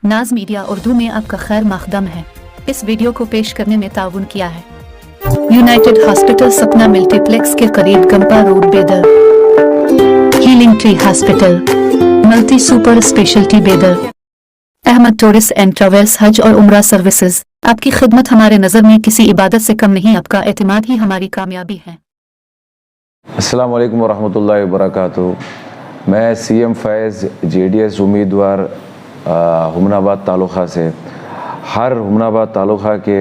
नाज मीडिया उर्दू में आपका खैर मकदम है। इस वीडियो को पेश करने में ताउन किया है यूनाइटेड हॉस्पिटल सपना मल्टीप्लेक्स के करीब गंपा रोड बेदर, healing tree hospital multi super speciality बेदर, अहमद टूरिस्ट एंड ट्रेवल्स हज और उम्रा सर्विसेज। आपकी खिदमत हमारे नज़र में किसी इबादत से कम नहीं, आपका एतमाद ही हमारी कामयाबी है। अस्सलाम वालेकुम वरहमतुल्लाहि वबरकातुहू। मैं सीएम फैज़ जेडीएस उम्मीदवार हुमनाबाद तालुक़ा से हर हुमनाबाद तालुक़ा के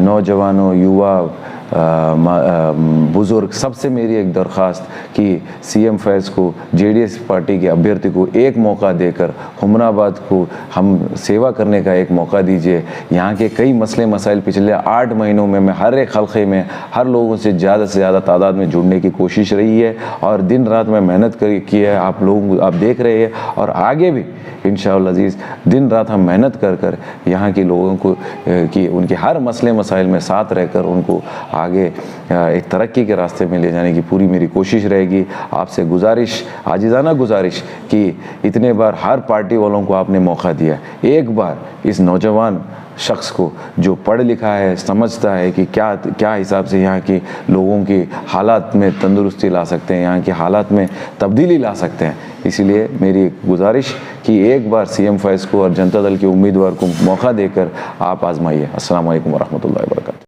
नौजवानों, युवा, बुज़ुर्ग सबसे मेरी एक दरख्वास्त कि सीएम फैज़ को जेडीएस पार्टी के अभ्यर्थी को एक मौका देकर हुमनाबाद को हम सेवा करने का एक मौका दीजिए। यहाँ के कई मसले मसाइल पिछले 8 महीनों में मैं हर एक हल्के में हर लोगों से ज़्यादा तादाद में जुड़ने की कोशिश रही है और दिन रात में मेहनत की है। आप लोग आप देख रहे हैं और आगे भी इंशाअल्लाह अज़ीज़ दिन रात हम मेहनत कर यहाँ के लोगों को कि उनके हर मसले मसाइल में साथ रहकर उनको आगे एक तरक्की के रास्ते में ले जाने की पूरी मेरी कोशिश रहेगी। आपसे गुजारिश, आजिज़ाना गुजारिश कि इतने बार हर पार्टी वालों को आपने मौका दिया, एक बार इस नौजवान शख्स को जो पढ़ लिखा है, समझता है कि क्या हिसाब से यहाँ के लोगों के हालात में तंदुरुस्ती ला सकते हैं, यहाँ के हालात में तब्दीली ला सकते हैं। इसीलिए मेरी गुजारिश कि एक बार सीएम फैज़ को और जनता दल के उम्मीदवार को मौका देकर आप आजमाइए। अस्सलाम वालेकुम वरहमतुल्लाहि वबरकातुहू।